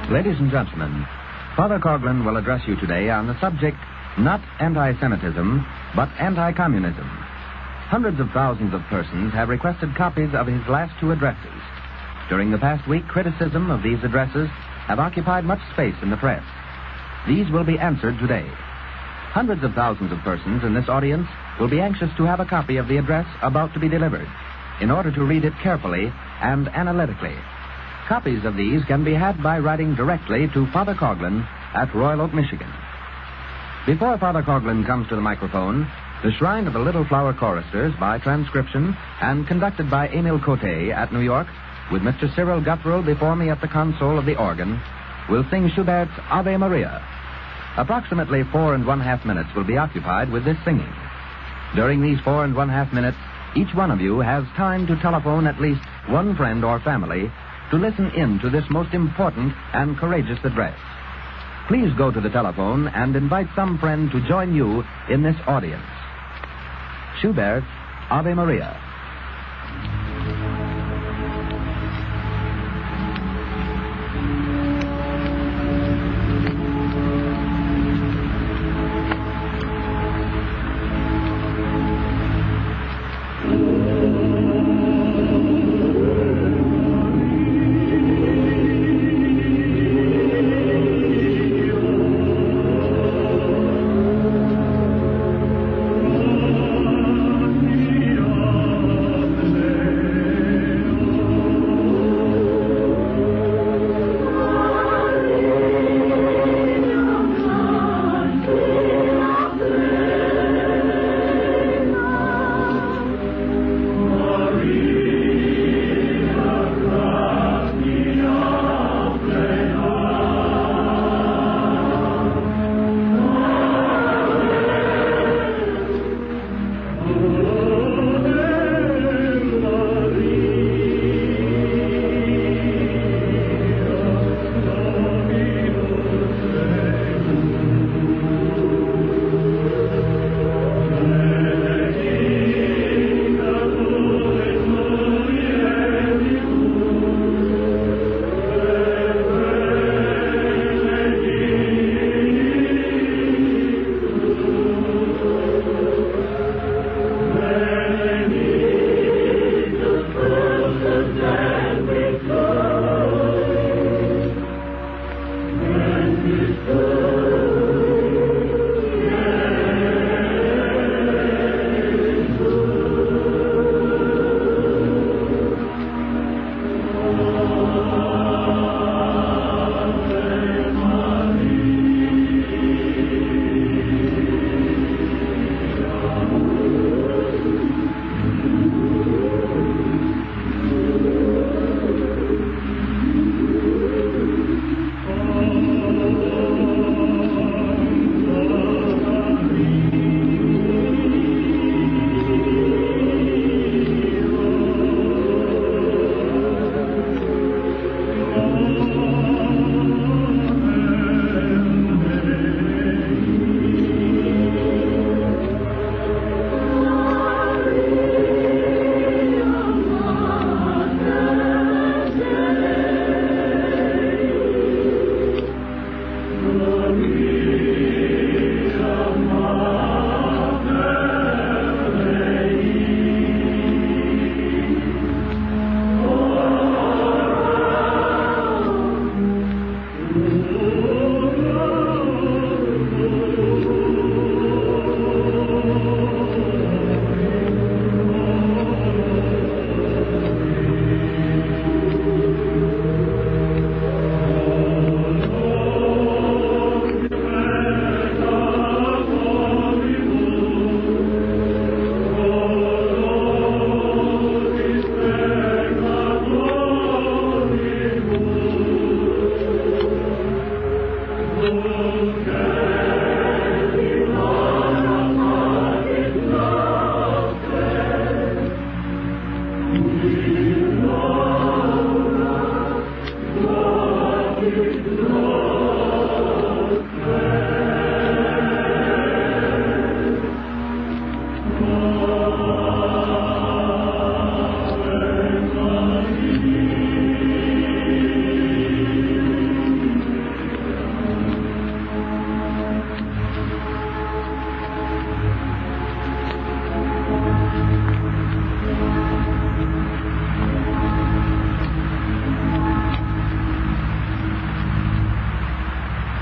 Ladies and gentlemen, Father Coughlin will address you today on the subject, not anti-Semitism, but anti-communism. Hundreds of thousands of persons have requested copies of his last two addresses. During the past week, criticism of these addresses have occupied much space in the press. These will be answered today. Hundreds of thousands of persons in this audience will be anxious to have a copy of the address about to be delivered in order to read it carefully and analytically. Copies of these can be had by writing directly to Father Coughlin at Royal Oak, Michigan. Before Father Coughlin comes to the microphone, the Shrine of the Little Flower Choristers, by transcription and conducted by Emil Cote at New York, with Mr. Cyril Guthrell before me at the console of the organ, will sing Schubert's Ave Maria. Approximately 4½ minutes will be occupied with this singing. During these 4½ minutes, each one of you has time to telephone at least one friend or family to listen in to this most important and courageous address. Please go to the telephone and invite some friend to join you in this audience. Schubert's Ave Maria.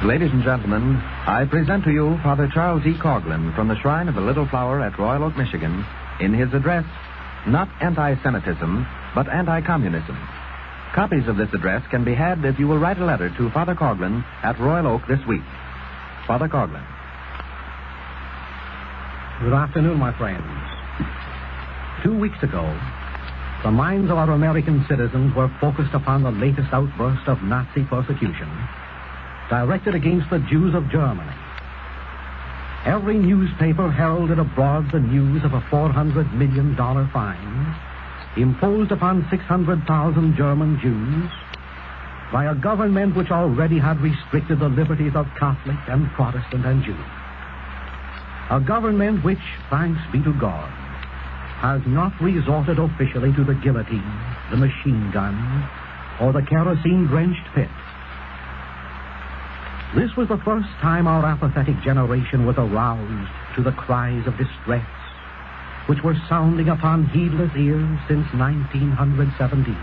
Ladies and gentlemen, I present to you Father Charles E. Coughlin from the Shrine of the Little Flower at Royal Oak, Michigan, in his address, Not Anti-Semitism, but Anti-Communism. Copies of this address can be had if you will write a letter to Father Coughlin at Royal Oak this week. Father Coughlin. Good afternoon, my friends. 2 weeks ago, the minds of our American citizens were focused upon the latest outburst of Nazi persecution directed against the Jews of Germany. Every newspaper heralded abroad the news of a $400 million fine imposed upon 600,000 German Jews by a government which already had restricted the liberties of Catholic and Protestant and Jew. A government which, thanks be to God, has not resorted officially to the guillotine, the machine gun, or the kerosene-drenched pit. This was the first time our apathetic generation was aroused to the cries of distress which were sounding upon heedless ears since 1917.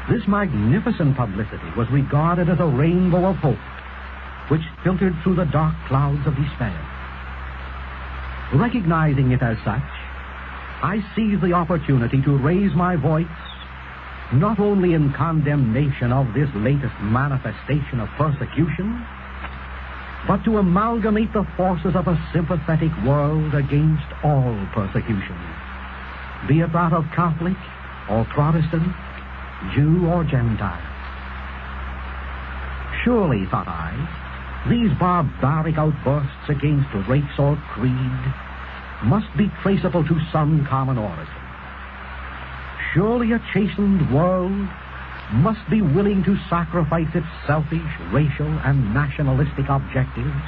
This magnificent publicity was regarded as a rainbow of hope which filtered through the dark clouds of despair. Recognizing it as such, I seized the opportunity to raise my voice not only in condemnation of this latest manifestation of persecution, but to amalgamate the forces of a sympathetic world against all persecution, be it that of Catholic or Protestant, Jew or Gentile. Surely, thought I, these barbaric outbursts against race or creed must be traceable to some common origin. Surely a chastened world must be willing to sacrifice its selfish, racial, and nationalistic objectives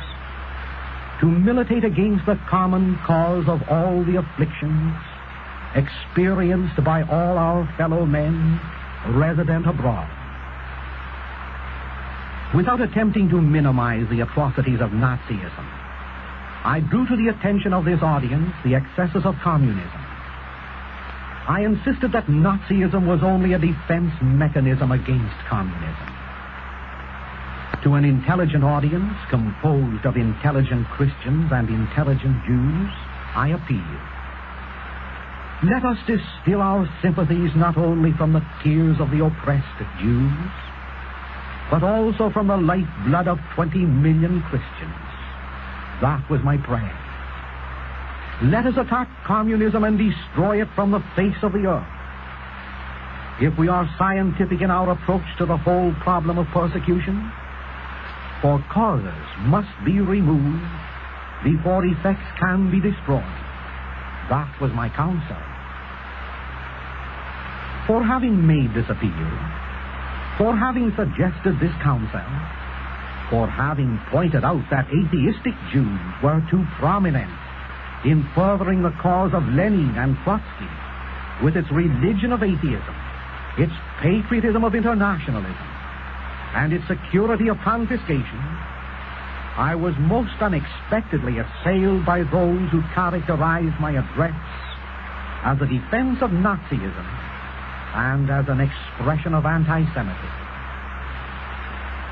to militate against the common cause of all the afflictions experienced by all our fellow men resident abroad. Without attempting to minimize the atrocities of Nazism, I drew to the attention of this audience the excesses of communism. I insisted that Nazism was only a defense mechanism against communism. To an intelligent audience composed of intelligent Christians and intelligent Jews, I appeal. Let us distill our sympathies not only from the tears of the oppressed Jews, but also from the lifeblood of 20 million Christians. That was my prayer. Let us attack communism and destroy it from the face of the earth. If we are scientific in our approach to the whole problem of persecution, for causes must be removed before effects can be destroyed. That was my counsel. For having made this appeal, for having suggested this counsel, for having pointed out that atheistic Jews were too prominent in furthering the cause of Lenin and Trotsky with its religion of atheism, its patriotism of internationalism, and its security of confiscation, I was most unexpectedly assailed by those who characterized my address as a defense of Nazism and as an expression of anti-Semitism.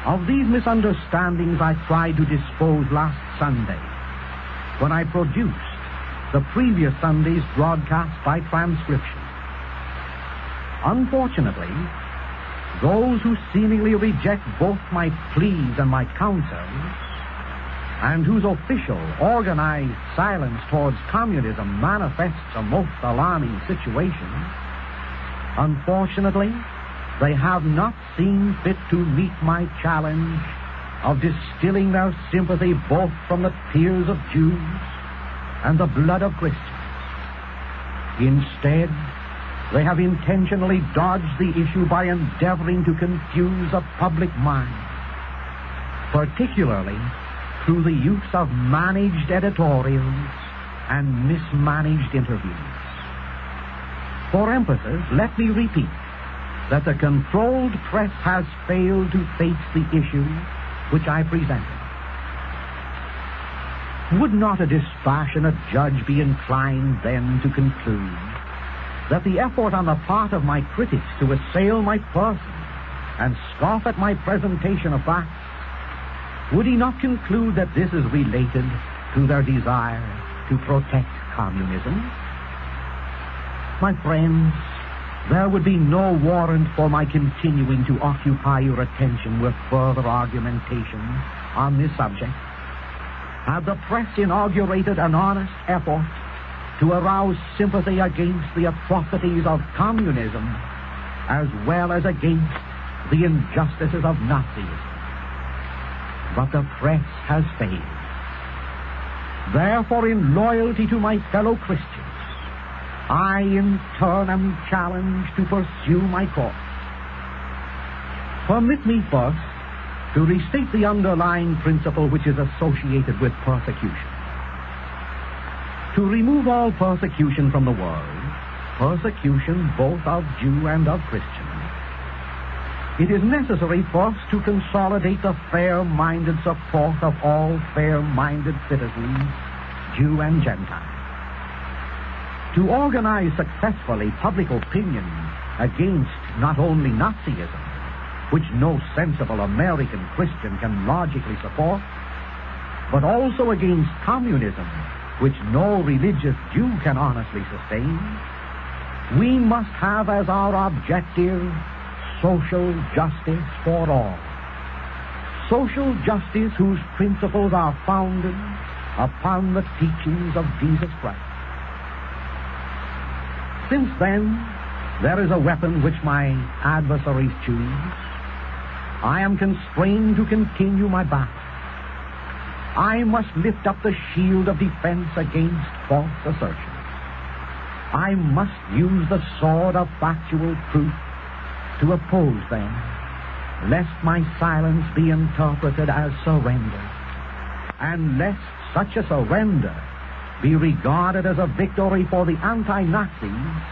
Of these misunderstandings I tried to dispose last Sunday when I produced the previous Sunday's broadcast by transcription. Unfortunately, those who seemingly reject both my pleas and my counsels, and whose official, organized silence towards communism manifests a most alarming situation, unfortunately, they have not seen fit to meet my challenge of distilling their sympathy both from the tears of Jews and the blood of Christians. Instead, they have intentionally dodged the issue by endeavoring to confuse the public mind, particularly through the use of managed editorials and mismanaged interviews. For emphasis, let me repeat that the controlled press has failed to face the issue which I presented. Would not a dispassionate judge be inclined then to conclude that the effort on the part of my critics to assail my person and scoff at my presentation of facts would he not conclude that this is related to their desire to protect communism? My friends, there would be no warrant for my continuing to occupy your attention with further argumentation on this subject had the press inaugurated an honest effort to arouse sympathy against the atrocities of communism as well as against the injustices of Nazism. But the press has failed. Therefore, in loyalty to my fellow Christians, I in turn am challenged to pursue my course. Permit me first to restate the underlying principle which is associated with persecution. To remove all persecution from the world, persecution both of Jew and of Christian, it is necessary first to consolidate the fair-minded support of all fair-minded citizens, Jew and Gentile. To organize successfully public opinion against not only Nazism, which no sensible American Christian can logically support, but also against communism, which no religious Jew can honestly sustain, we must have as our objective social justice for all. Social justice whose principles are founded upon the teachings of Jesus Christ. Since then, there is a weapon which my adversaries choose. I am constrained to continue my battle. I must lift up the shield of defense against false assertions. I must use the sword of factual truth to oppose them, lest my silence be interpreted as surrender, and lest such a surrender be regarded as a victory for the anti-Nazis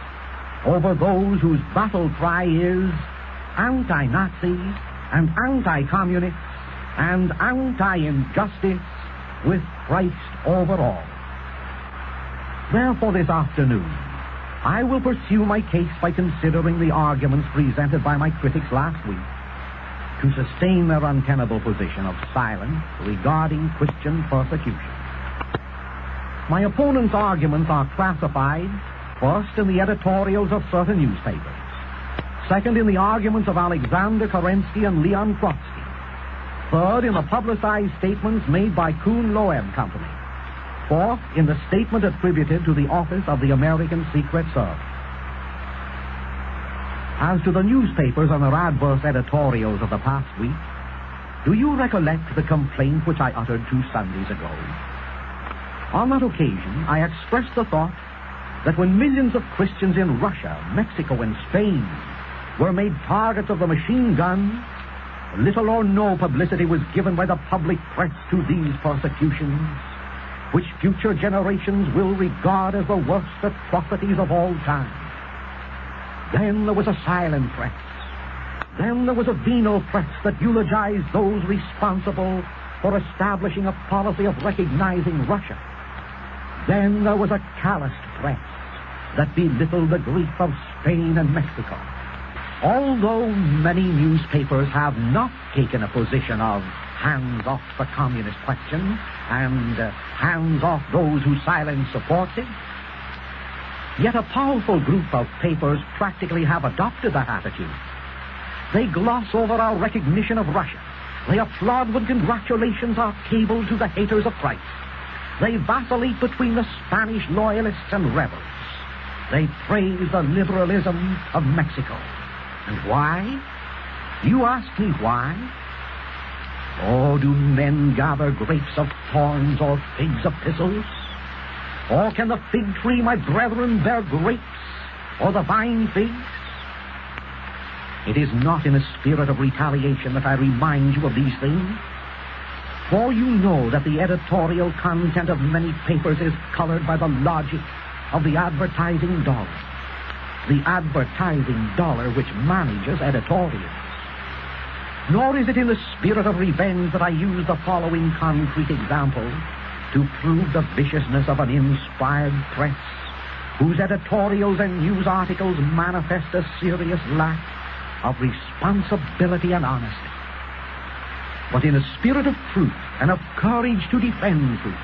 over those whose battle cry is anti-Nazi and anti-communist and anti-injustice with Christ over all. Therefore, this afternoon, I will pursue my case by considering the arguments presented by my critics last week to sustain their untenable position of silence regarding Christian persecution. My opponents' arguments are classified first in the editorials of certain newspapers, second in the arguments of Alexander Kerensky and Leon Trotsky, third in the publicized statements made by Kuhn-Loeb Company, fourth in the statement attributed to the office of the American Secret Service. As to the newspapers and their adverse editorials of the past week, do you recollect the complaint which I uttered 2 Sundays ago? On that occasion, I expressed the thought that when millions of Christians in Russia, Mexico, and Spain were made targets of the machine gun, little or no publicity was given by the public press to these persecutions, which future generations will regard as the worst atrocities of all time. Then there was a silent press. Then there was a venal press that eulogized those responsible for establishing a policy of recognizing Russia. Then there was a calloused press that belittled the grief of Spain and Mexico. Although many newspapers have not taken a position of hands off the communist question and hands off those whose silence supports it, yet a powerful group of papers practically have adopted that attitude. They gloss over our recognition of Russia. They applaud when congratulations are cabled to the haters of Christ. They vacillate between the Spanish loyalists and rebels. They praise the liberalism of Mexico. And why? You ask me why? Oh, do men gather grapes of thorns or figs of thistles? Or can the fig tree, my brethren, bear grapes, or the vine figs? It is not in a spirit of retaliation that I remind you of these things, for you know that the editorial content of many papers is colored by the logic of the advertising dollar. The advertising dollar which manages editorials. Nor is it in the spirit of revenge that I use the following concrete example to prove the viciousness of an inspired press whose editorials and news articles manifest a serious lack of responsibility and honesty. but in a spirit of truth and of courage to defend truth,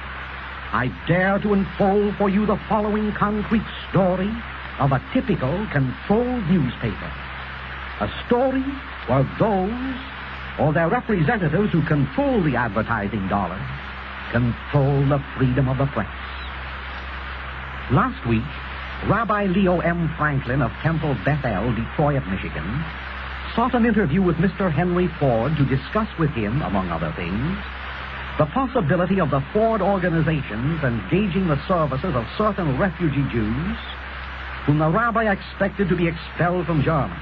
I dare to unfold for you the following concrete story of a typical controlled newspaper. A story where those, or their representatives who control the advertising dollar, control the freedom of the press. Last week, Rabbi Leo M. Franklin of Temple Bethel, Detroit, Michigan, sought an interview with Mr. Henry Ford to discuss with him, among other things, the possibility of the Ford organizations engaging the services of certain refugee Jews whom the rabbi expected to be expelled from Germany.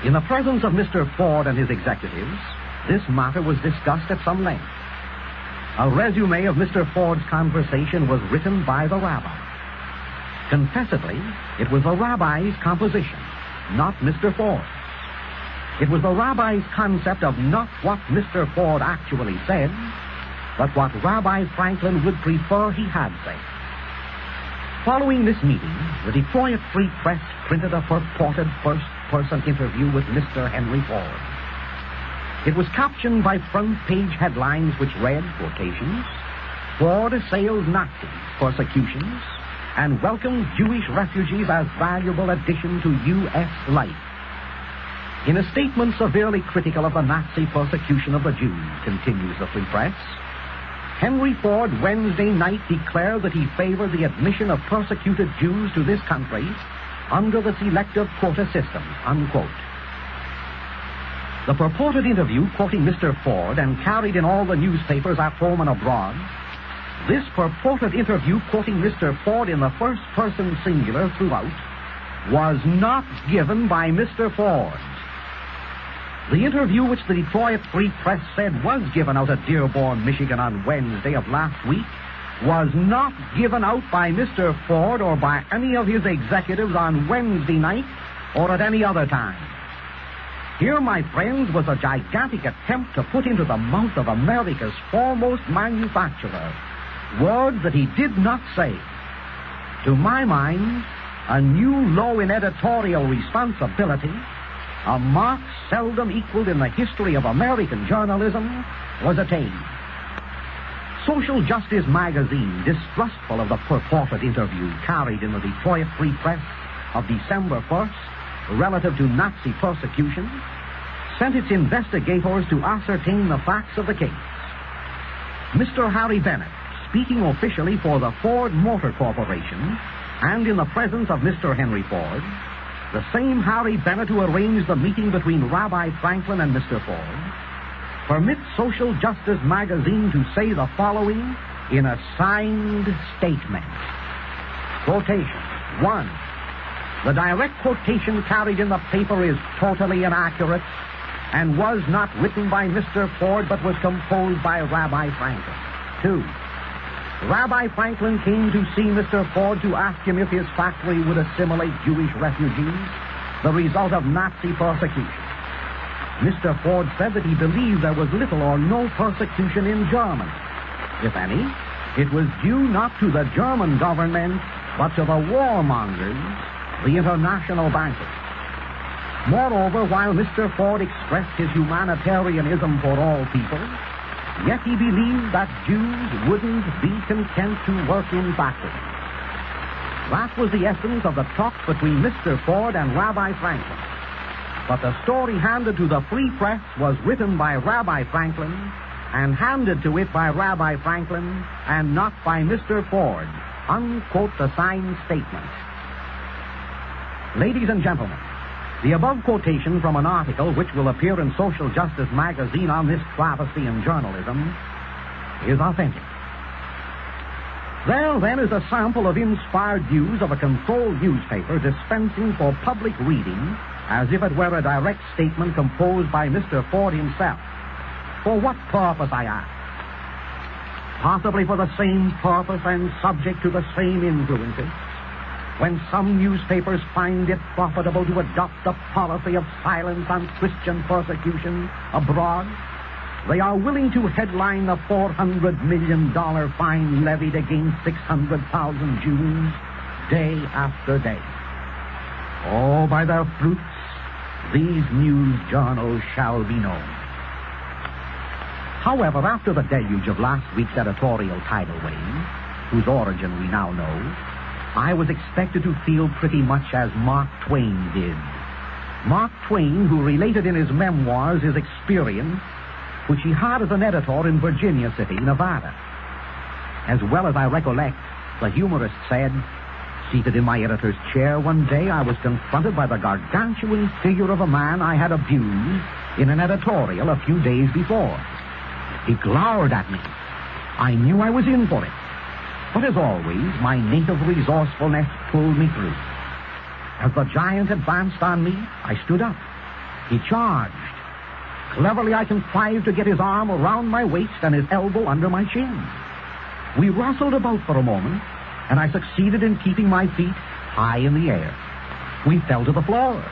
In the presence of Mr. Ford and his executives, this matter was discussed at some length. A resume of Mr. Ford's conversation was written by the rabbi. Confessedly, it was the rabbi's composition, not Mr. Ford's. It was the rabbi's concept of not what Mr. Ford actually said, but what Rabbi Franklin would prefer he had said. Following this meeting, the Detroit Free Press printed a purported first-person interview with Mr. Henry Ford. It was captioned by front-page headlines which read, quotations, "Ford assails Nazi persecutions and welcomes Jewish refugees as valuable addition to U.S. life." In a statement severely critical of the Nazi persecution of the Jews, continues the Free Press, Henry Ford Wednesday night declared that he favored the admission of persecuted Jews to this country under the selective quota system, unquote. The purported interview, quoting Mr. Ford and carried in all the newspapers at home and abroad, this purported interview, quoting Mr. Ford in the first person singular throughout, was not given by Mr. Ford. The interview which the Detroit Free Press said was given out at Dearborn, Michigan on Wednesday of last week was not given out by Mr. Ford or by any of his executives on Wednesday night or at any other time. Here, my friends, was a gigantic attempt to put into the mouth of America's foremost manufacturer words that he did not say. To my mind, a new low in editorial responsibility, a mark seldom equaled in the history of American journalism, was attained. Social Justice magazine, distrustful of the purported interview carried in the Detroit Free Press of December 1st relative to Nazi persecution, sent its investigators to ascertain the facts of the case. Mr. Harry Bennett, speaking officially for the Ford Motor Corporation, and in the presence of Mr. Henry Ford, the same Harry Bennett who arranged the meeting between Rabbi Franklin and Mr. Ford, permits Social Justice magazine to say the following in a signed statement. Quotation. 1. The direct quotation carried in the paper is totally inaccurate and was not written by Mr. Ford but was composed by Rabbi Franklin. 2. Rabbi Franklin came to see Mr. Ford to ask him if his factory would assimilate Jewish refugees, the result of Nazi persecution. Mr. Ford said that he believed there was little or no persecution in Germany. If any, it was due not to the German government, but to the warmongers, the international bankers. Moreover, while Mr. Ford expressed his humanitarianism for all people, yet he believed that Jews wouldn't be content to work in factories. That was the essence of the talks between Mr. Ford and Rabbi Franklin. But the story handed to the Free Press was written by Rabbi Franklin and handed to it by Rabbi Franklin and not by Mr. Ford. Unquote the signed statement. Ladies and gentlemen, the above quotation from an article which will appear in Social Justice magazine on this travesty in journalism is authentic. There, then, is a sample of inspired views of a controlled newspaper dispensing for public reading as if it were a direct statement composed by Mr. Ford himself. For what purpose, I ask? Possibly for the same purpose and subject to the same influences. When some newspapers find it profitable to adopt a policy of silence on Christian persecution abroad, they are willing to headline the $400 million fine levied against 600,000 Jews day after day. Oh, by their fruits, these news journals shall be known. However, after the deluge of last week's editorial tidal wave, whose origin we now know, I was expected to feel pretty much as Mark Twain did. Mark Twain, who related in his memoirs his experience, which he had as an editor in Virginia City, Nevada. As well as I recollect, the humorist said, seated in my editor's chair one day, I was confronted by the gargantuan figure of a man I had abused in an editorial a few days before. He glowered at me. I knew I was in for it. But as always, my native resourcefulness pulled me through. As the giant advanced on me, I stood up. He charged. Cleverly, I contrived to get his arm around my waist and his elbow under my chin. We wrestled about for a moment, and I succeeded in keeping my feet high in the air. We fell to the floor.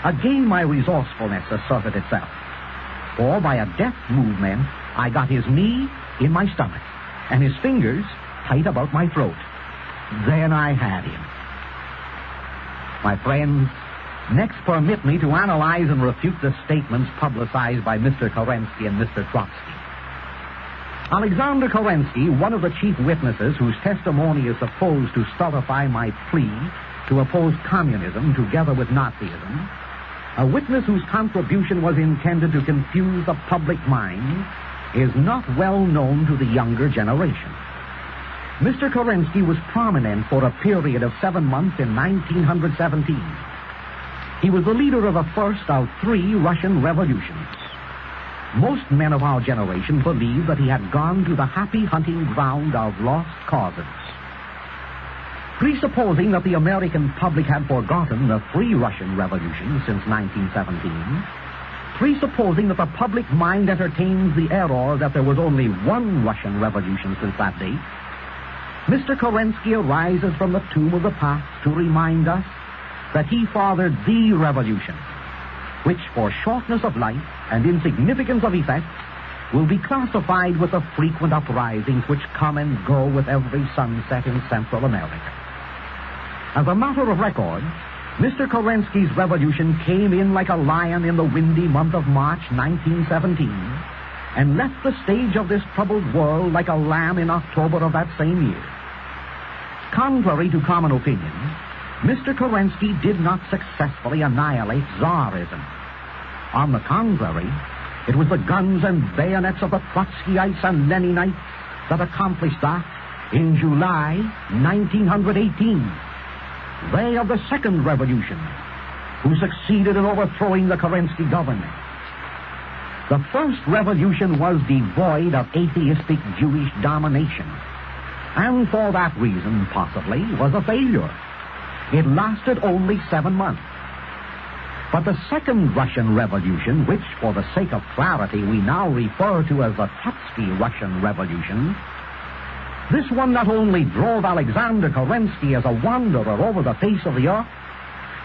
Again, my resourcefulness asserted itself. For by a deft movement, I got his knee in my stomach, and his fingers tight about my throat. Then I had him. My friends, next permit me to analyze and refute the statements publicized by Mr. Kerensky and Mr. Trotsky. Alexander Kerensky, one of the chief witnesses whose testimony is supposed to stultify my plea to oppose communism together with Nazism, a witness whose contribution was intended to confuse the public mind, is not well known to the younger generation. Mr. Kerensky was prominent for a period of 7 months in 1917. He was the leader of the first of 3 Russian revolutions. Most men of our generation believed that he had gone to the happy hunting ground of lost causes. Presupposing that the American public had forgotten the 3 Russian revolutions since 1917, presupposing that the public mind entertains the error that there was only 1 Russian revolution since that date, Mr. Kerensky arises from the tomb of the past to remind us that he fathered the revolution, which for shortness of life and insignificance of effect will be classified with the frequent uprisings which come and go with every sunset in Central America. As a matter of record, Mr. Kerensky's revolution came in like a lion in the windy month of March 1917 and left the stage of this troubled world like a lamb in October of that same year. Contrary to common opinion, Mr. Kerensky did not successfully annihilate Tsarism. On the contrary, it was the guns and bayonets of the Trotskyites and Leninites that accomplished that in July 1918. They of the Second Revolution, who succeeded in overthrowing the Kerensky government. The First Revolution was devoid of atheistic Jewish domination, and for that reason, possibly, was a failure. It lasted only 7 months. But the Second Russian Revolution, which, for the sake of clarity, we now refer to as the Trotsky Russian Revolution, this one not only drove Alexander Kerensky as a wanderer over the face of the earth,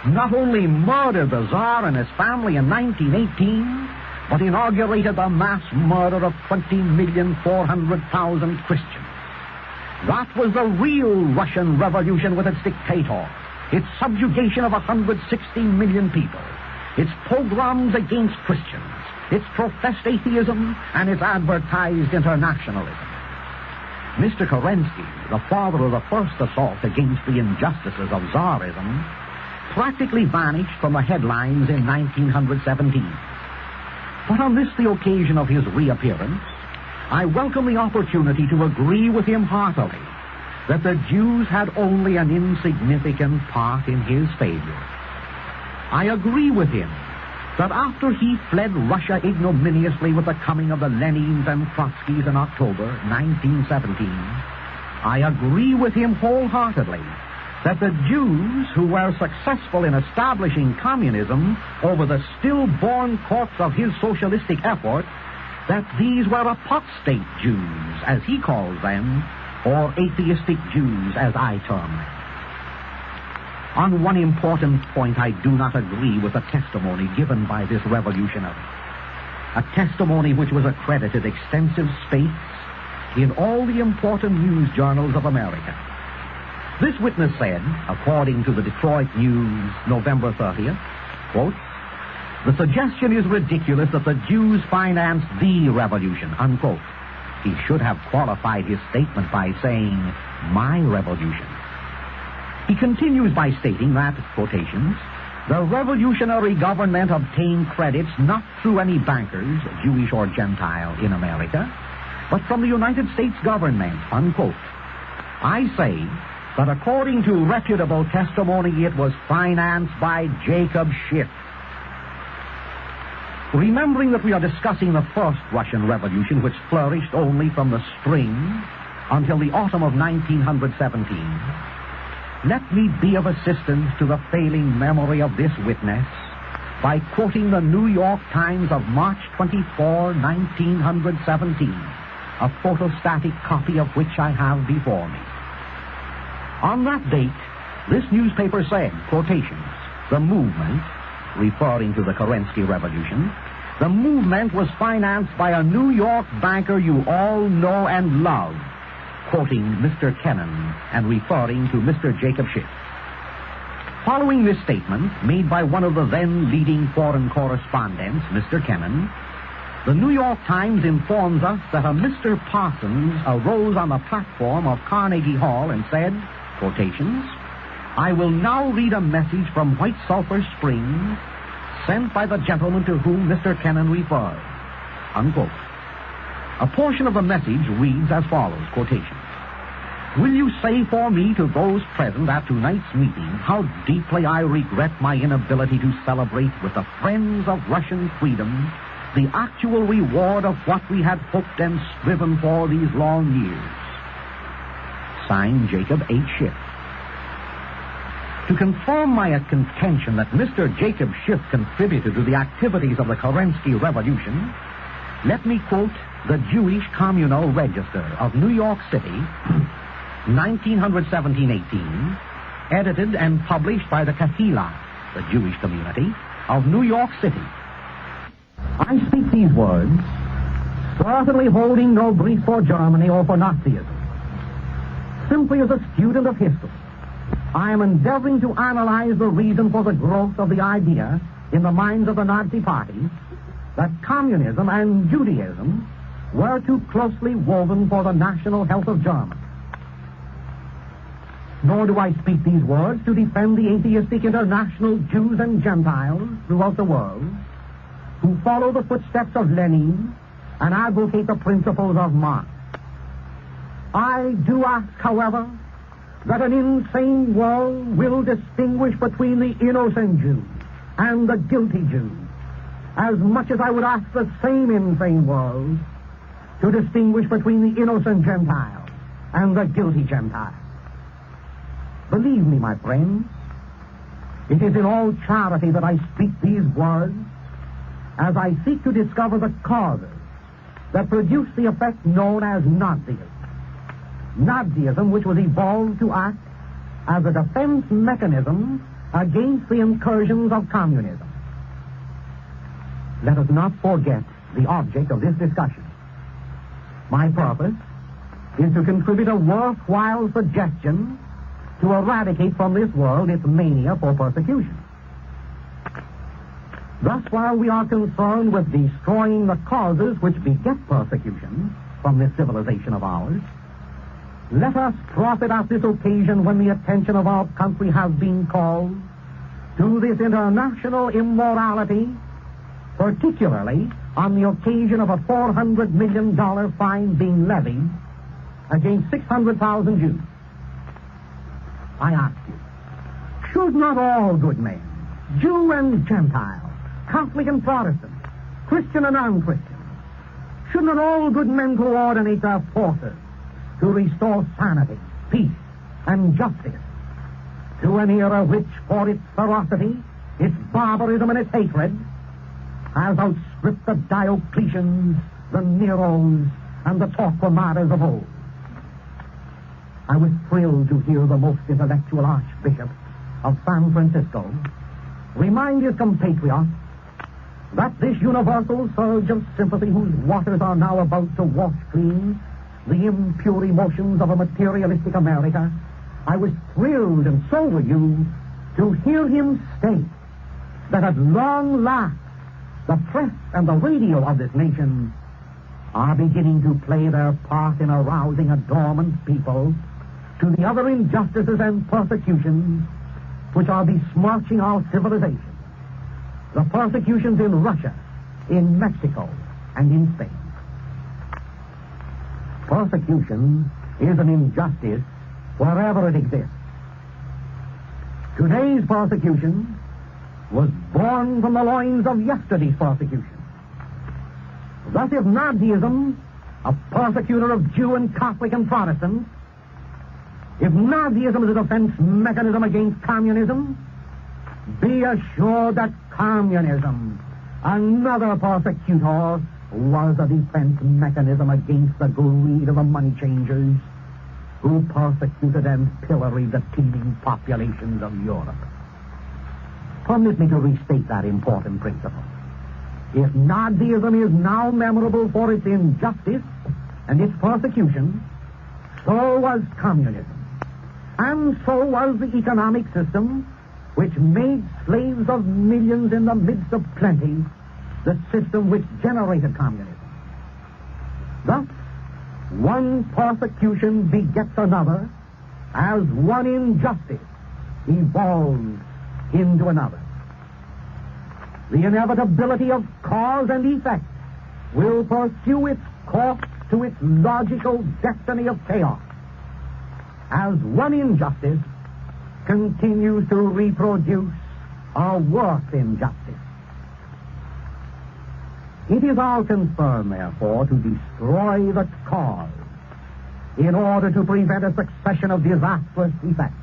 not only murdered the Tsar and his family in 1918, but inaugurated the mass murder of 20,400,000 Christians. That was the real Russian Revolution with its dictator, its subjugation of 160 million people, its pogroms against Christians, its professed atheism, and its advertised internationalism. Mr. Kerensky, the father of the first assault against the injustices of Tsarism, practically vanished from the headlines in 1917. But on this, the occasion of his reappearance, I welcome the opportunity to agree with him heartily that the Jews had only an insignificant part in his failure. I agree with him that after he fled Russia ignominiously with the coming of the Lenins and Trotskys in October 1917, I agree with him wholeheartedly that the Jews who were successful in establishing communism over the stillborn corpse of his socialistic effort, that these were apostate Jews, as he calls them, or atheistic Jews, as I term them. On one important point, I do not agree with the testimony given by this revolutionary, a testimony which was accredited extensive space in all the important news journals of America. This witness said, according to the Detroit News, November 30th, quote, The suggestion is ridiculous that the Jews financed the revolution, unquote. He should have qualified his statement by saying, my revolution. He continues by stating that, quotations, the revolutionary government obtained credits not through any bankers, Jewish or Gentile, in America, but from the United States government, unquote. I say that according to reputable testimony, it was financed by Jacob Schiff. Remembering that we are discussing the first Russian Revolution, which flourished only from the spring until the autumn of 1917, let me be of assistance to the failing memory of this witness by quoting the New York Times of March 24, 1917, a photostatic copy of which I have before me. On that date, this newspaper said, quotations, the movement, referring to the Kerensky Revolution, the movement was financed by a New York banker you all know and love, quoting Mr. Kennan and referring to Mr. Jacob Schiff. Following this statement, made by one of the then leading foreign correspondents, Mr. Kennan, the New York Times informs us that a Mr. Parsons arose on the platform of Carnegie Hall and said, quotations, I will now read a message from White Sulphur Springs sent by the gentleman to whom Mr. Kennan refers, unquote. A portion of the message reads as follows, quotation. Will you say for me to those present at tonight's meeting how deeply I regret my inability to celebrate with the friends of Russian freedom the actual reward of what we had hoped and striven for these long years. Signed, Jacob H. Schiff. To confirm my contention that Mr. Jacob Schiff contributed to the activities of the Kerensky Revolution, let me quote the Jewish Communal Register of New York City, 1917-18, edited and published by the Coughlin, the Jewish community, of New York City. I speak these words, certainly holding no brief for Germany or for Nazism. Simply as a student of history, I am endeavoring to analyze the reason for the growth of the idea in the minds of the Nazi Party that communism and Judaism were too closely woven for the national health of Germany. Nor do I speak these words to defend the atheistic international Jews and Gentiles throughout the world who follow the footsteps of Lenin and advocate the principles of Marx. I do ask, however, that an insane world will distinguish between the innocent Jew and the guilty Jew, as much as I would ask the same insane world to distinguish between the innocent Gentile and the guilty Gentile. Believe me, my friends, it is in all charity that I speak these words as I seek to discover the causes that produce the effect known as Nazism. Nazism, which was evolved to act as a defense mechanism against the incursions of communism. Let us not forget the object of this discussion. My purpose is to contribute a worthwhile suggestion to eradicate from this world its mania for persecution. Thus, while we are concerned with destroying the causes which beget persecution from this civilization of ours, let us profit at this occasion when the attention of our country has been called to this international immorality, particularly on the occasion of a $400 million fine being levied against 600,000 Jews. I ask you, should not all good men, Jew and Gentile, Catholic and Protestant, Christian and non-Christian, should not all good men coordinate their forces to restore sanity, peace, and justice to an era which, for its ferocity, its barbarism, and its hatred, has outstripped the Diocletians, the Neros, and the Torquemadas of old? I was thrilled to hear the most intellectual Archbishop of San Francisco remind his compatriots that this universal surge of sympathy whose waters are now about to wash clean the impure emotions of a materialistic America, I was thrilled, and so were you, to hear him state that at long last the press and the radio of this nation are beginning to play their part in arousing a dormant people to the other injustices and persecutions which are besmirching our civilization. The persecutions in Russia, in Mexico, and in Spain. Persecution is an injustice wherever it exists. Today's persecution was born from the loins of yesterday's persecution. Thus, if Nazism, a persecutor of Jew and Catholic and Protestant, if Nazism is a defense mechanism against communism, be assured that communism, another persecutor, was a defense mechanism against the greed of the money changers who persecuted and pilloried the teeming populations of Europe. Permit me to restate that important principle. If Nazism is now memorable for its injustice and its persecution, so was communism. And so was the economic system which made slaves of millions in the midst of plenty, the system which generated communism. Thus, one persecution begets another as one injustice evolves into another. The inevitability of cause and effect will pursue its course to its logical destiny of chaos as one injustice continues to reproduce a worse injustice. It is our concern, therefore, to destroy the cause in order to prevent a succession of disastrous effects.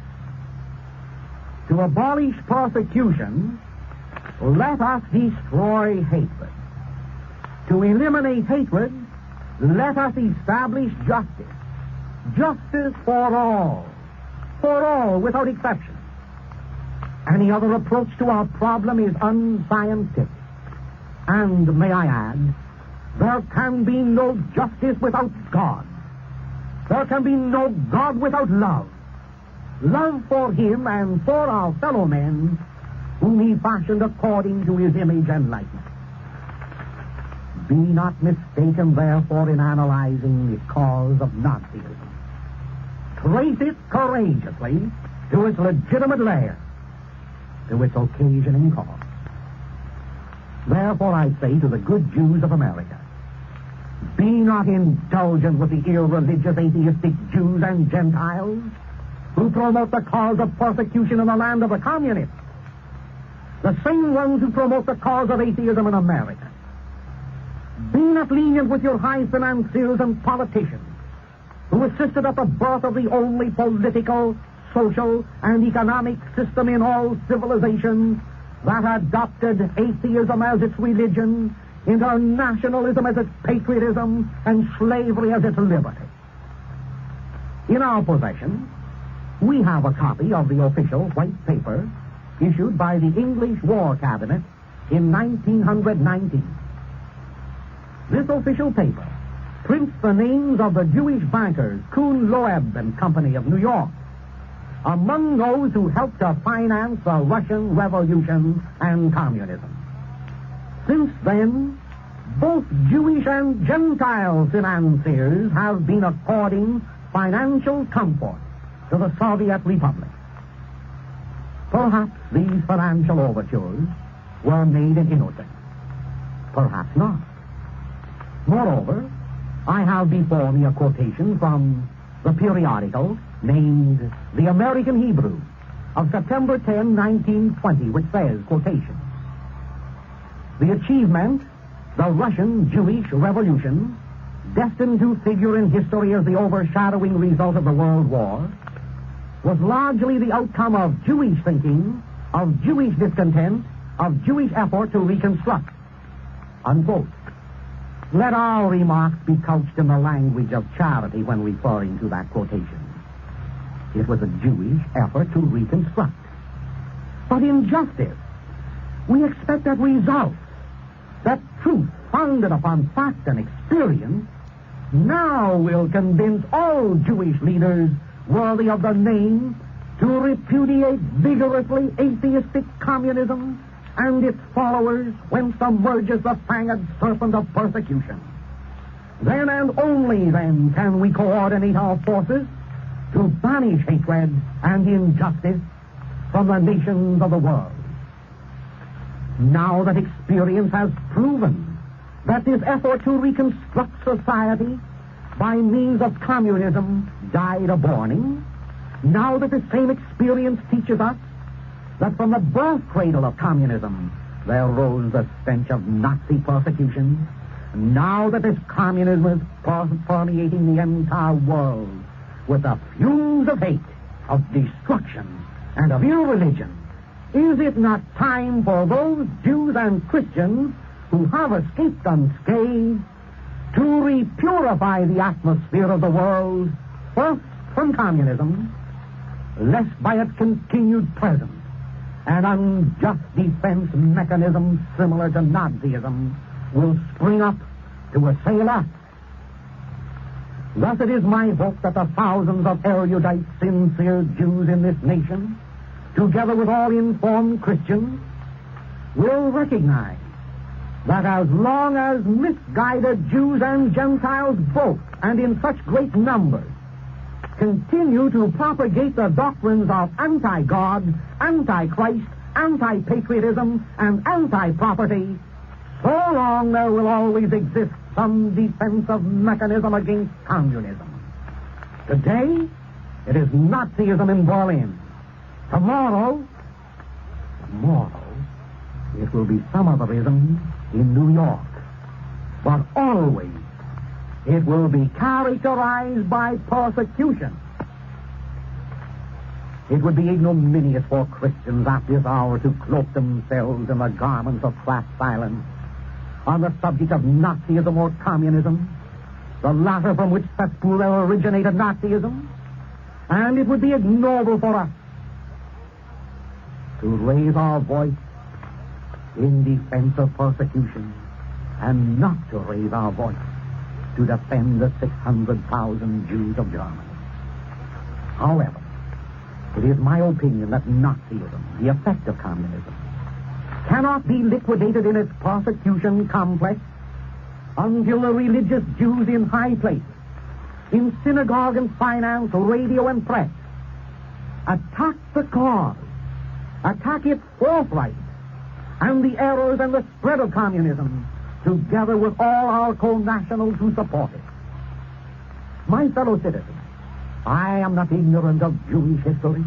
To abolish persecution, let us destroy hatred. To eliminate hatred, let us establish justice. Justice for all without exception. Any other approach to our problem is unscientific. And, may I add, there can be no justice without God. There can be no God without love. Love for him and for our fellow men whom he fashioned according to his image and likeness. Be not mistaken, therefore, in analyzing the cause of Nazism. Trace it courageously to its legitimate lair, to its occasioning cause. Therefore, I say to the good Jews of America, be not indulgent with the irreligious atheistic Jews and Gentiles who promote the cause of persecution in the land of the communists, the same ones who promote the cause of atheism in America. Be not lenient with your high financiers and politicians who assisted at the birth of the only political, social, and economic system in all civilization that adopted atheism as its religion, internationalism as its patriotism, and slavery as its liberty. In our possession, we have a copy of the official white paper issued by the English War Cabinet in 1919. This official paper prints the names of the Jewish bankers Kuhn, Loeb and Company of New York among those who helped to finance the Russian Revolution and communism. Since then, both Jewish and Gentile financiers have been according financial comfort to the Soviet Republic. Perhaps these financial overtures were made in innocence. Perhaps not. Moreover, I have before me a quotation from the periodical named The American Hebrew of September 10, 1920, which says, quotation, "The achievement, the Russian Jewish Revolution, destined to figure in history as the overshadowing result of the World War, was largely the outcome of Jewish thinking, of Jewish discontent, of Jewish effort to reconstruct." Unquote. Let our remarks be couched in the language of charity when referring to that quotation. It was a Jewish effort to reconstruct. But in justice, we expect that results, that truth founded upon fact and experience, now will convince all Jewish leaders worthy of the name to repudiate vigorously atheistic communism, and its followers whence emerges the fanged serpent of persecution. Then and only then can we coordinate our forces to banish hatred and injustice from the nations of the world. Now that experience has proven that this effort to reconstruct society by means of communism died a-borning, now that the same experience teaches us that from the birth cradle of communism there rose the stench of Nazi persecution, now that this communism is permeating the entire world with the fumes of hate, of destruction, and of irreligion, is it not time for those Jews and Christians who have escaped unscathed to repurify the atmosphere of the world, first from communism, lest by its continued presence an unjust defense mechanism similar to Nazism will spring up to assail us? Thus it is my hope that the thousands of erudite, sincere Jews in this nation, together with all informed Christians, will recognize that as long as misguided Jews and Gentiles both, and in such great numbers, continue to propagate the doctrines of anti-God, anti-Christ, anti-patriotism, and anti-property, so long there will always exist some defensive mechanism against communism. Today, it is Nazism in Berlin. Tomorrow, it will be some other ism in New York. But always, it will be characterized by persecution. It would be ignominious for Christians at this hour to cloak themselves in the garments of class silence on the subject of Nazism or communism, the latter from which cesspool there originated Nazism, and it would be ignoble for us to raise our voice in defense of persecution and not to raise our voice to defend the 600,000 Jews of Germany. However, it is my opinion that Nazism, the effect of communism, cannot be liquidated in its persecution complex until the religious Jews in high places, in synagogue and finance, radio and press, attack the cause, attack its forthright, and the errors and the spread of communism, together with all our co-nationals who support it. My fellow citizens, I am not ignorant of Jewish history.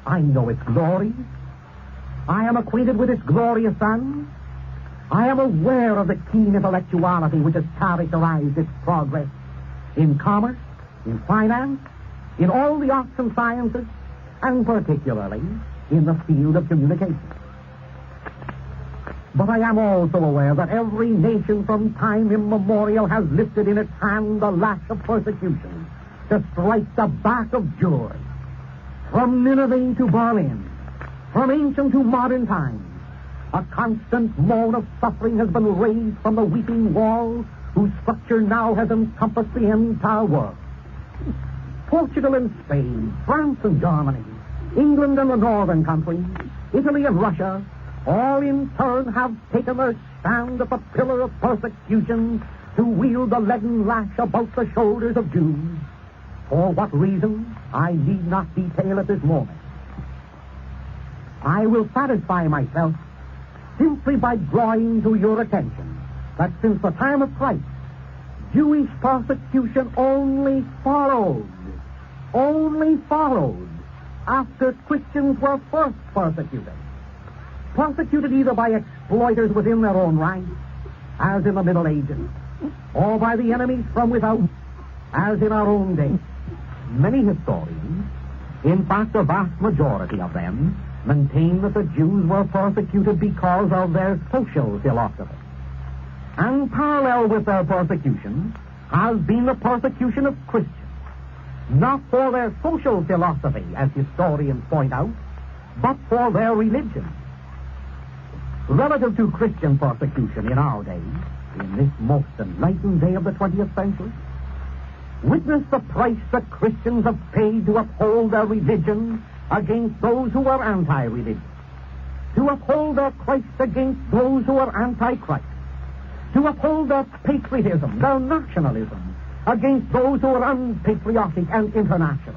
I know its glories. I am acquainted with its glorious sons. I am aware of the keen intellectuality which has characterized its progress in commerce, in finance, in all the arts and sciences, and particularly in the field of communication. But I am also aware that every nation from time immemorial has lifted in its hand the lash of persecution to strike the back of Jewry. From Nineveh to Berlin, from ancient to modern times, a constant moan of suffering has been raised from the weeping wall whose structure now has encompassed the entire world. Portugal and Spain, France and Germany, England and the northern countries, Italy and Russia, all in turn have taken their stand at the pillar of persecution to wield the leaden lash about the shoulders of Jews. For what reason, I need not detail at this moment. I will satisfy myself simply by drawing to your attention that since the time of Christ, Jewish persecution only followed after Christians were first persecuted either by exploiters within their own ranks, as in the Middle Ages, or by the enemies from without, as in our own day. Many historians, in fact a vast majority of them, maintain that the Jews were persecuted because of their social philosophy. And parallel with their persecution has been the persecution of Christians, not for their social philosophy, as historians point out, but for their religion. Relative to Christian persecution in our day, in this most enlightened day of the 20th century, witness the price that Christians have paid to uphold their religion against those who were anti-religious. to uphold their Christ against those who are anti-Christ, to uphold their patriotism, their nationalism, against those who are unpatriotic and international.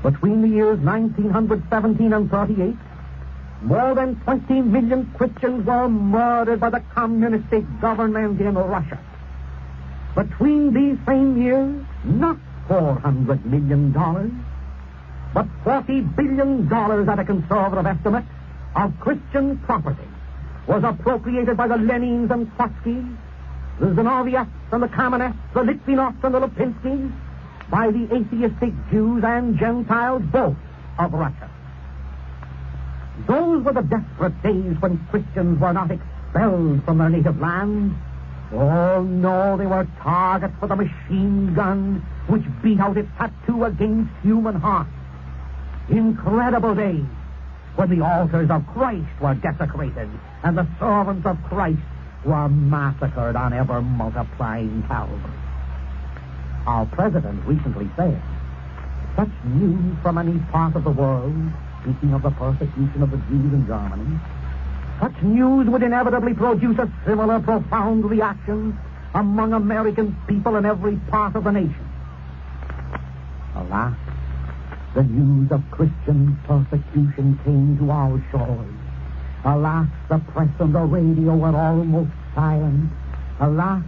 Between the years 1917 and 38, more than 20 million Christians were murdered by the communistic government in Russia. Between these same years, not $400 million, but $40 billion at a conservative estimate of Christian property was appropriated by the Lenins and Trotskys, the Zinovieffs and the Kamenets, the Litvinovs and the Lipinskys, by the atheistic Jews and Gentiles both of Russia. Those were the desperate days when Christians were not expelled from their native land. Oh, no, they were targets for the machine gun which beat out its tattoo against human hearts. Incredible days when the altars of Christ were desecrated and the servants of Christ were massacred on ever-multiplying Calvary. Our president recently said, such news from any part of the world, speaking of the persecution of the Jews in Germany, such news would inevitably produce a similar profound reaction among American people in every part of the nation. Alas, the news of Christian persecution came to our shores. Alas, the press and the radio were almost silent. Alas,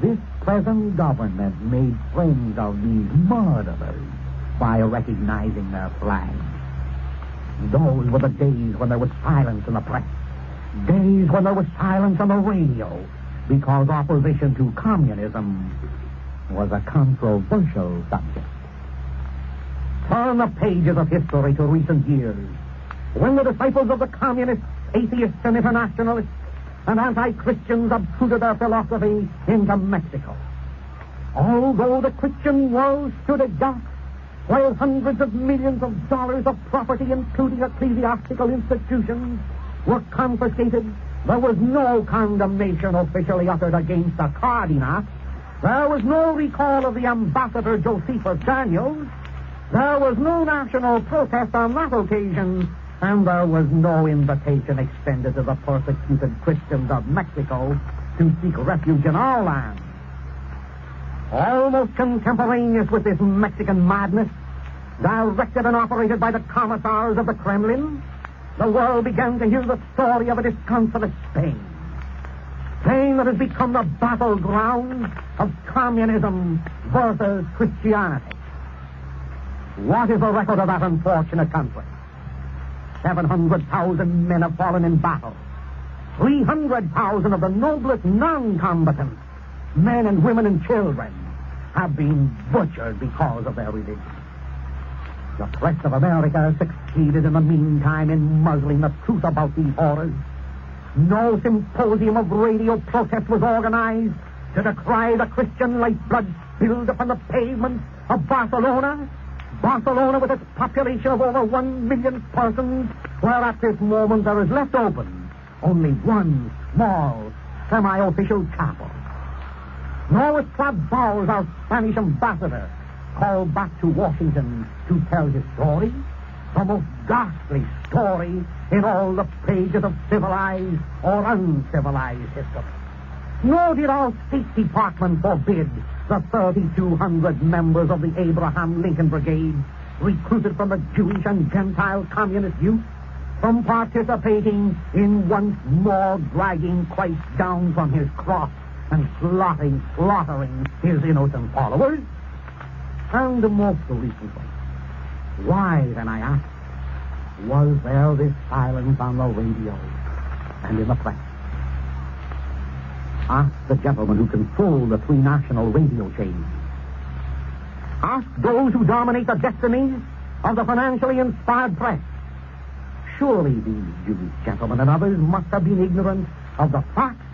this present government made friends of these murderers by recognizing their flag. Those were the days when there was silence in the press, days when there was silence on the radio, because opposition to communism was a controversial subject. Turn the pages of history to recent years, when the disciples of the communists, atheists, and internationalists, and anti-Christians obtruded their philosophy into Mexico. Although the Christian world stood aghast, while hundreds of millions of dollars of property, including ecclesiastical institutions, were confiscated, there was no condemnation officially uttered against the Cardenas. There was no recall of the ambassador Josephus Daniels. There was no national protest on that occasion, and there was no invitation extended to the persecuted Christians of Mexico to seek refuge in our land. Almost contemporaneous with this Mexican madness, directed and operated by the commissars of the Kremlin, the world began to hear the story of a disconsolate Spain. Spain that has become the battleground of communism versus Christianity. What is the record of that unfortunate country? 700,000 men have fallen in battle. 300,000 of the noblest non-combatants, men and women and children, have been butchered because of their religion. The press of America succeeded in the meantime in muzzling the truth about these horrors. No symposium of radio protest was organized to decry the Christian lifeblood spilled upon the pavements of Barcelona. Barcelona, with its population of over 1 million persons, where at this moment there is left open only one small, semi-official chapel. Nor was Clabowles, our Spanish ambassador, called back to Washington to tell his story, the most ghastly story in all the pages of civilized or uncivilized history. Nor did our State Department forbid the 3,200 members of the Abraham Lincoln Brigade, recruited from the Jewish and Gentile communist youth, from participating in once more dragging Christ down from his cross and slaughtering his innocent followers. And most recently, why, then, I ask, was there this silence on the radio and in the press? Ask the gentlemen who control the three national radio chains. Ask those who dominate the destinies of the financially inspired press. Surely these Jewish gentlemen and others must have been ignorant of the facts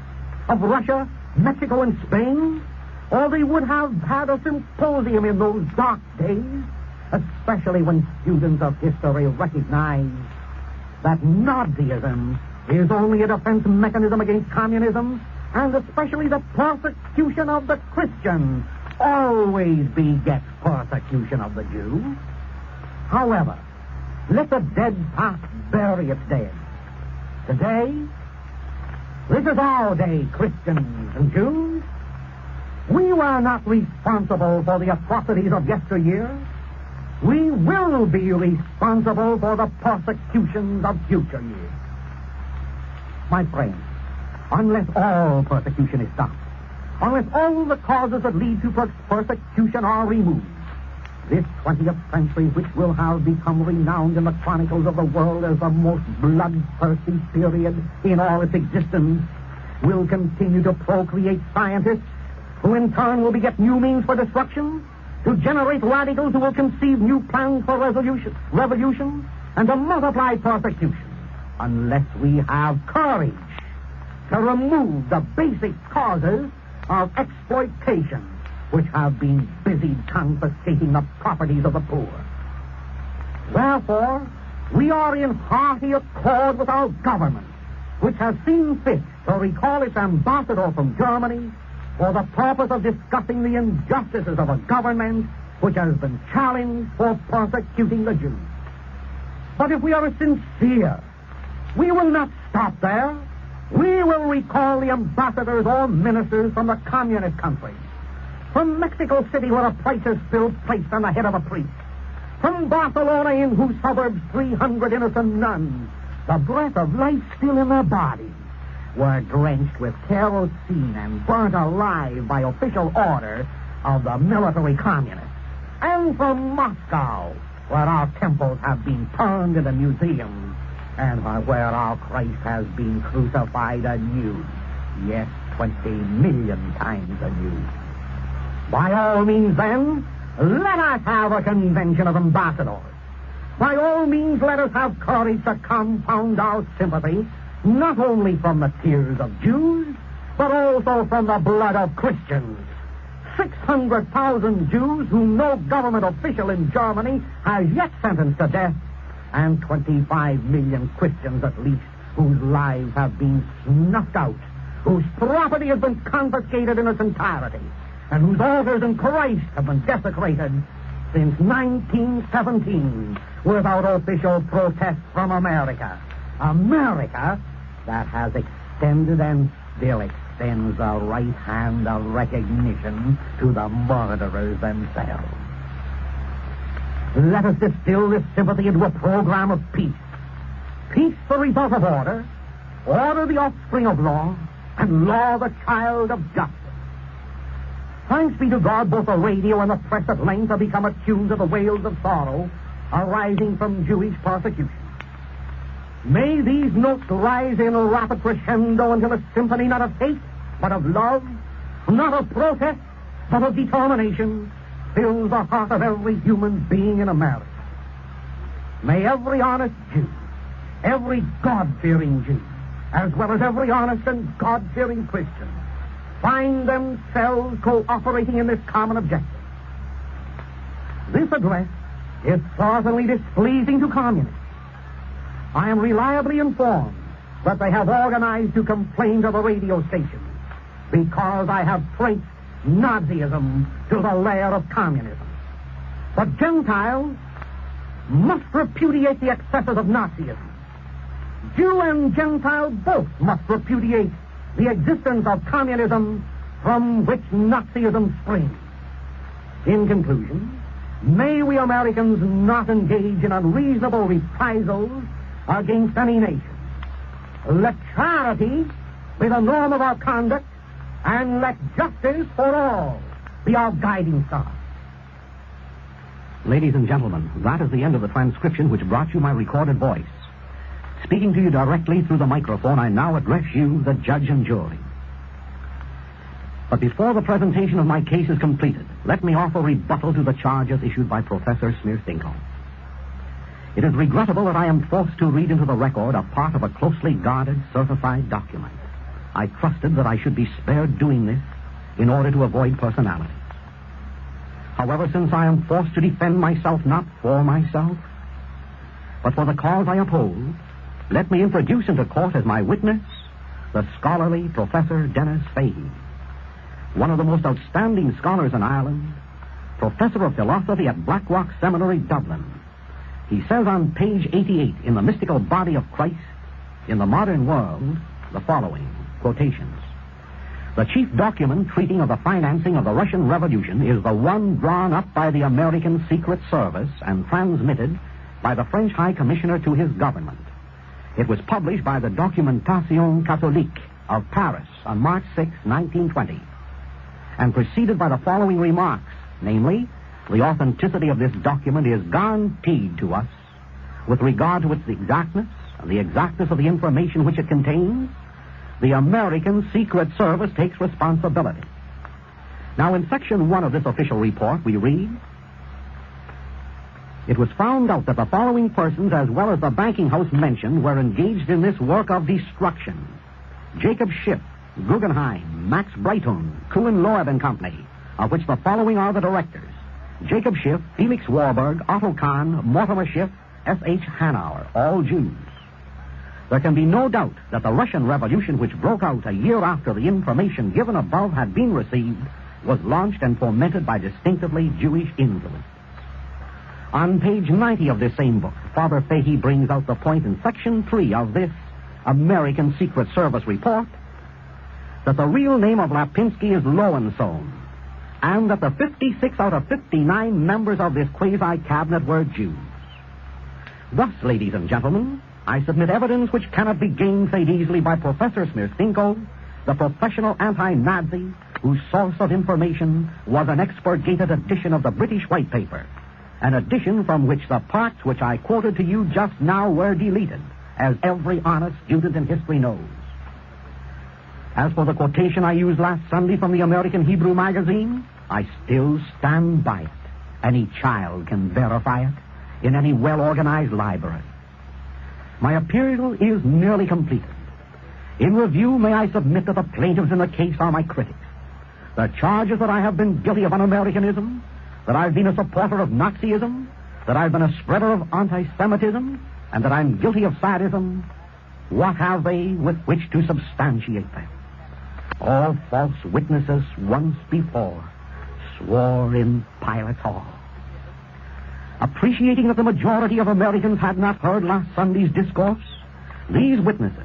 of Russia, Mexico, and Spain, or they would have had a symposium in those dark days, especially when students of history recognize that Nazism is only a defense mechanism against communism, and especially the persecution of the Christian always begets persecution of the Jew. However, let the dead past bury its dead. Today, this is our day, Christians and Jews. We were not responsible for the atrocities of yesteryear. We will be responsible for the persecutions of future years. My friends, unless all persecution is stopped, unless all the causes that lead to persecution are removed, this 20th century, which will have become renowned in the chronicles of the world as the most bloodthirsty period in all its existence, will continue to procreate scientists who in turn will beget new means for destruction, to generate radicals who will conceive new plans for revolution, and to multiply persecution, unless we have courage to remove the basic causes of exploitation which have been busied confiscating the properties of the poor. Therefore, we are in hearty accord with our government, which has seen fit to recall its ambassador from Germany for the purpose of discussing the injustices of a government which has been challenged for persecuting the Jews. But if we are sincere, we will not stop there. We will recall the ambassadors or ministers from the communist countries, from Mexico City, where a price is still placed on the head of a priest, from Barcelona, in whose suburbs 300 innocent nuns, the breath of life still in their bodies, were drenched with kerosene and burnt alive by official order of the military communists, and from Moscow, where our temples have been turned into museums, and where our Christ has been crucified anew, yes, 20 million times anew. By all means, then, let us have a convention of ambassadors. By all means, let us have courage to compound our sympathy not only from the tears of Jews, but also from the blood of Christians. 600,000 Jews whom no government official in Germany has yet sentenced to death, and 25 million Christians at least whose lives have been snuffed out, whose property has been confiscated in its entirety, and whose altars in Christ have been desecrated since 1917 without official protest from America. America that has extended and still extends the right hand of recognition to the murderers themselves. Let us distill this sympathy into a program of peace. Peace the result of order, order the offspring of law, and law the child of justice. Thanks be to God, both the radio and the press at length have become attuned to the wails of sorrow arising from Jewish persecution. May these notes rise in rapid crescendo until a symphony not of hate, but of love, not of protest, but of determination, fills the heart of every human being in America. May every honest Jew, every God-fearing Jew, as well as every honest and God-fearing Christian, find themselves cooperating in this common objective. This address is certainly displeasing to communists. I am reliably informed that they have organized to complain to the radio stations because I have traced Nazism to the lair of communism. But Gentiles must repudiate the excesses of Nazism. Jew and Gentile both must repudiate the existence of communism from which Nazism springs. In conclusion, may we Americans not engage in unreasonable reprisals against any nation. Let charity be the norm of our conduct, and let justice for all be our guiding star. Ladies and gentlemen, that is the end of the transcription which brought you my recorded voice. Speaking to you directly through the microphone, I now address you, the judge and jury. But before the presentation of my case is completed, let me offer rebuttal to the charges issued by Professor Smearstinkle. It is regrettable that I am forced to read into the record a part of a closely guarded, certified document. I trusted that I should be spared doing this in order to avoid personalities. However, since I am forced to defend myself not for myself, but for the cause I uphold, let me introduce into court as my witness the scholarly Professor Dennis Fahey, one of the most outstanding scholars in Ireland, professor of philosophy at Blackrock Seminary, Dublin, He says on page 88 in the mystical body of Christ in the modern world the following quotations. The chief document treating of the financing of the Russian Revolution is the one drawn up by the American Secret Service and transmitted by the French High Commissioner to his government. It was published by the Documentation Catholique of Paris on March 6, 1920, and preceded by the following remarks, namely, the authenticity of this document is guaranteed to us with regard to its exactness and the exactness of the information which it contains. The American Secret Service takes responsibility. Now, in Section 1 of this official report, we read, it was found out that the following persons, as well as the banking house mentioned, were engaged in this work of destruction. Jacob Schiff, Guggenheim, Max Breitun, Coughlin, Loeb and Company, of which the following are the directors. Jacob Schiff, Felix Warburg, Otto Kahn, Mortimer Schiff, S.H. Hanauer, all Jews. There can be no doubt that the Russian Revolution, which broke out a year after the information given above had been received, was launched and fomented by distinctively Jewish influence. On page 90 of this same book, Father Fahey brings out the point in Section 3 of this American Secret Service report that the real name of Lapinski is Lowensohn, and that the 56 out of 59 members of this quasi-cabinet were Jews. Thus, ladies and gentlemen, I submit evidence which cannot be gainsaid easily by Professor Smirtinko, the professional anti-Nazi whose source of information was an expurgated edition of the British White Paper, an edition from which the parts which I quoted to you just now were deleted, as every honest student in history knows. As for the quotation I used last Sunday from the American Hebrew magazine, I still stand by it. Any child can verify it in any well-organized library. My appeal is nearly completed. In review, may I submit that the plaintiffs in the case are my critics. The charges that I have been guilty of un-Americanism, that I've been a supporter of Nazism, that I've been a spreader of anti-Semitism, and that I'm guilty of sadism, what have they with which to substantiate them? All false witnesses once before swore in Pilate's hall. Appreciating that the majority of Americans had not heard last Sunday's discourse, these witnesses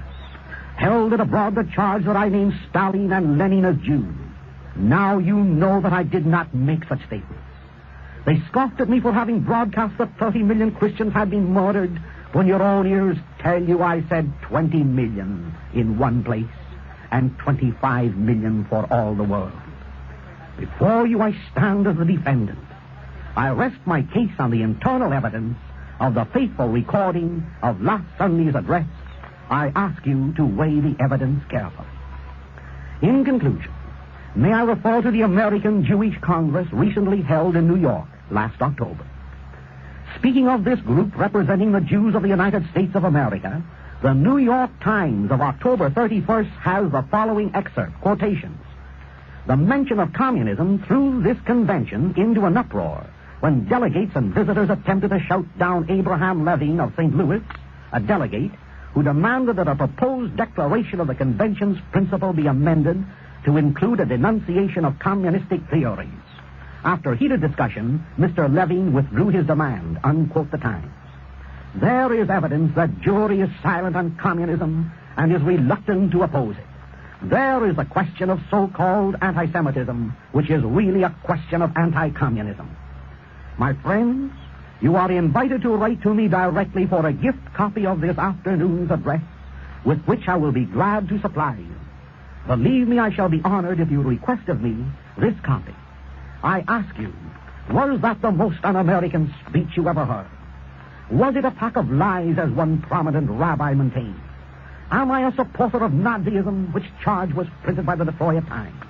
held it abroad the charge that I named Stalin and Lenin as Jews. Now you know that I did not make such statements. They scoffed at me for having broadcast that 30 million Christians had been murdered, when your own ears tell you I said 20 million in one place and 25 million for all the world. Before you I stand as the defendant. I rest my case on the internal evidence of the faithful recording of last Sunday's address. I ask you to weigh the evidence carefully. In conclusion, may I refer to the American Jewish Congress recently held in New York last October. Speaking of this group representing the Jews of the United States of America, the New York Times of October 31st has the following excerpt, quotations. The mention of communism threw this convention into an uproar when delegates and visitors attempted to shout down Abraham Levine of St. Louis, a delegate who demanded that a proposed declaration of the convention's principle be amended to include a denunciation of communistic theories. After heated discussion, Mr. Levine withdrew his demand, unquote the Times. There is evidence that Jewry is silent on communism and is reluctant to oppose it. There is the question of so-called anti-Semitism, which is really a question of anti-communism. My friends, you are invited to write to me directly for a gift copy of this afternoon's address, with which I will be glad to supply you. Believe me, I shall be honored if you request of me this copy. I ask you, was that the most un-American speech you ever heard? Was it a pack of lies, as one prominent rabbi maintained? Am I a supporter of Nazism, which charge was printed by the Detroit Times?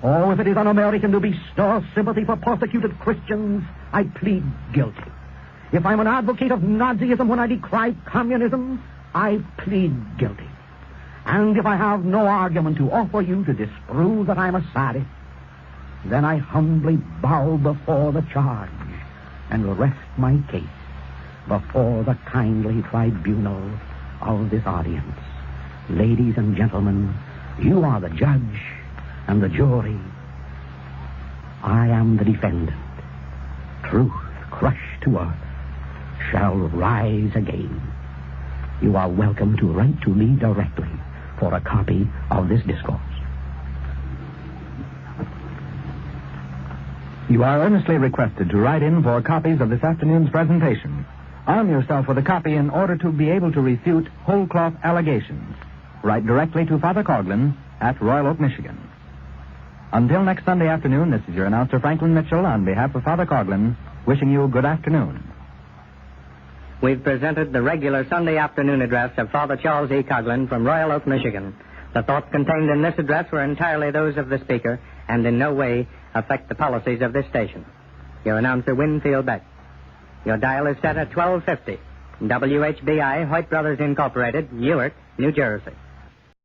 Oh, if it is un-American to bestow sympathy for persecuted Christians, I plead guilty. If I'm an advocate of Nazism when I decry communism, I plead guilty. And if I have no argument to offer you to disprove that I'm a sadist, then I humbly bow before the charge and rest my case before the kindly tribunal of this audience. Ladies and gentlemen, you are the judge and the jury. I am the defendant. Truth crushed to earth shall rise again. You are welcome to write to me directly for a copy of this discourse. You are earnestly requested to write in for copies of this afternoon's presentation. Arm yourself with a copy in order to be able to refute whole cloth allegations. Write directly to Father Coughlin at Royal Oak, Michigan. Until next Sunday afternoon, this is your announcer, Franklin Mitchell, on behalf of Father Coughlin, wishing you good afternoon. We've presented the regular Sunday afternoon address of Father Charles E. Coughlin from Royal Oak, Michigan. The thoughts contained in this address were entirely those of the speaker and in no way affect the policies of this station. Your announcer, Winfield Beck. Your dial is set at 1250. WHBI, Hoyt Brothers Incorporated, Newark, New Jersey.